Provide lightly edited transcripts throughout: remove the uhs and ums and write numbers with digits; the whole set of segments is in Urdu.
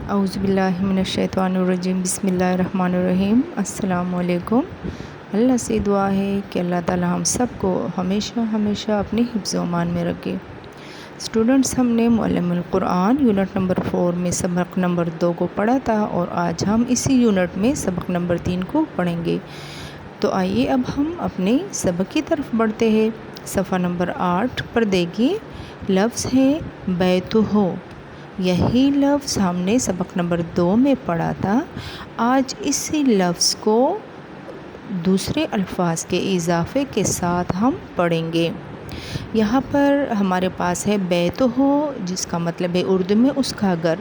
اعوذ باللہ من الشیطان الرجیم، بسم اللہ الرحمن الرحیم۔ السلام علیکم۔ اللہ سے دعا ہے کہ اللہ تعالی ہم سب کو ہمیشہ اپنے حفظ و امان میں رکھے۔ اسٹوڈنٹس، ہم نے معلم القرآن یونٹ نمبر 4 میں سبق نمبر 2 کو پڑھا تھا اور آج ہم اسی یونٹ میں سبق نمبر 3 کو پڑھیں گے۔ تو آئیے اب ہم اپنے سبق کی طرف بڑھتے ہیں۔ صفحہ نمبر 8 پر دیکھیے، لفظ ہے بیتہ۔ یہی لفظ ہم نے سبق نمبر 2 میں پڑھا تھا۔ آج اسی لفظ کو دوسرے الفاظ کے اضافے کے ساتھ ہم پڑھیں گے۔ یہاں پر ہمارے پاس ہے بیتہ، جس کا مطلب ہے اردو میں اس کا گھر۔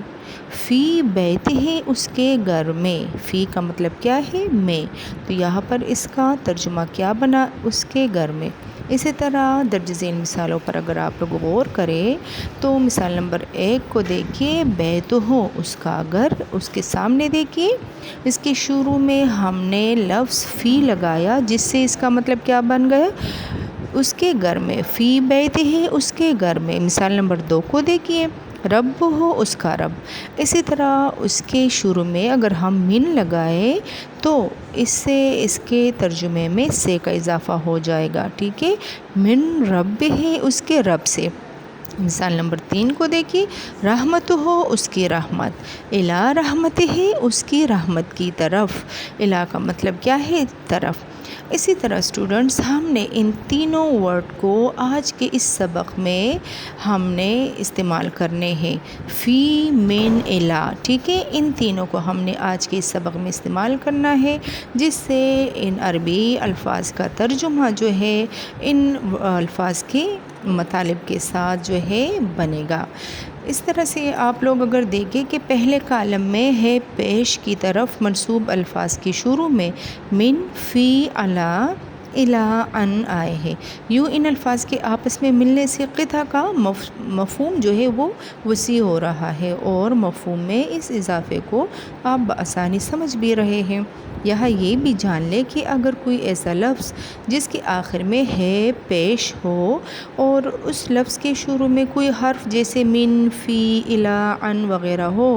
فی بیتہ، اس کے گھر میں۔ فی کا مطلب کیا ہے؟ میں۔ تو یہاں پر اس کا ترجمہ کیا بنا؟ اس کے گھر میں۔ اسی طرح درج ذیل مثالوں پر اگر آپ لوگ غور کریں تو مثال نمبر 1 کو دیکھیے، بیتہ اس کا گھر، اس کے سامنے دیکھیے اس کے شروع میں ہم نے لفظ فی لگایا، جس سے اس کا مطلب کیا بن گیا؟ اس کے گھر میں۔ فی بیتہ اس کے گھر میں۔ مثال نمبر 2 کو دیکھیے، رب ہو اس کا رب۔ اسی طرح اس کے شروع میں اگر ہم من لگائے تو اس سے اس کے ترجمے میں سے کا اضافہ ہو جائے گا، ٹھیک ہے؟ من رب ہے اس کے رب سے۔ مثال نمبر 3 کو دیکھیے، رحمت ہو اس کی رحمت۔ الا رحمت ہے اس کی رحمت کی طرف۔ الا کا مطلب کیا ہے؟ طرف۔ اسی طرح اسٹوڈنٹس، ہم نے ان تینوں ورڈ کو آج کے اس سبق میں ہم نے استعمال کرنے ہیں، فی، من، الا، ٹھیک ہے؟ ان تینوں کو ہم نے آج کے اس سبق میں استعمال کرنا ہے، جس سے ان عربی الفاظ کا ترجمہ جو ہے ان الفاظ کے مطالب کے ساتھ جو ہے بنے گا۔ اس طرح سے آپ لوگ اگر دیکھیں کہ پہلے کالم میں ہے پیش کی طرف منصوب الفاظ کی شروع میں من، فی، علی، الا، ان آئے ہیں۔ یوں ان الفاظ کے آپس میں ملنے سے قطع کا مفہوم جو ہے وہ وسیع ہو رہا ہے، اور مفہوم میں اس اضافے کو آپ بآسانی سمجھ بھی رہے ہیں۔ یہاں یہ بھی جان لیں کہ اگر کوئی ایسا لفظ جس کے آخر میں ہے پیش ہو اور اس لفظ کے شروع میں کوئی حرف جیسے من، فی، الا، ان وغیرہ ہو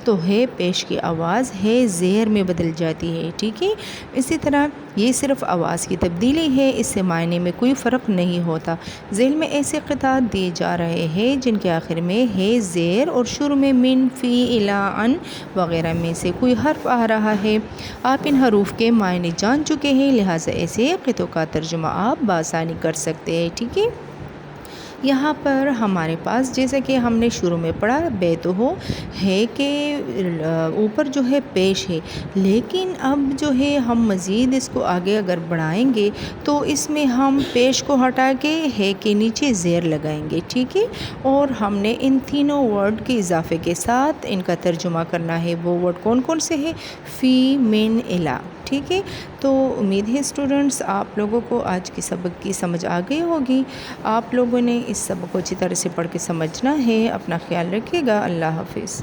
تو ہے پیش کی آواز ہے زیر میں بدل جاتی ہے، ٹھیک ہے؟ اسی طرح یہ صرف آواز کی تبدیلی ہے، اس سے معنی میں کوئی فرق نہیں ہوتا۔ ذیل میں ایسے قطعات دیے جا رہے ہیں جن کے آخر میں ہے زیر اور شروع میں من، فی، الا، ان وغیرہ میں سے کوئی حرف آ رہا ہے۔ آپ ان حروف کے معنی جان چکے ہیں، لہٰذا ایسے قطعوں کا ترجمہ آپ بآسانی کر سکتے ہیں، ٹھیک ہے؟ یہاں پر ہمارے پاس جیسا کہ ہم نے شروع میں پڑھا، بیتہ ہے کہ اوپر جو ہے پیش ہے، لیکن اب جو ہے ہم مزید اس کو آگے اگر بڑھائیں گے تو اس میں ہم پیش کو ہٹا کے ہے کے نیچے زیر لگائیں گے، ٹھیک ہے؟ اور ہم نے ان تینوں ورڈ کے اضافے کے ساتھ ان کا ترجمہ کرنا ہے۔ وہ ورڈ کون کون سے ہیں؟ فی، من، الا، ٹھیک ہے؟ تو امید ہے اسٹوڈنٹس آپ لوگوں کو آج کی سبق کی سمجھ آ گئی ہوگی۔ آپ لوگوں نے اس سبق کو اچھی طرح سے پڑھ کے سمجھنا ہے۔ اپنا خیال رکھیے گا۔ اللہ حافظ۔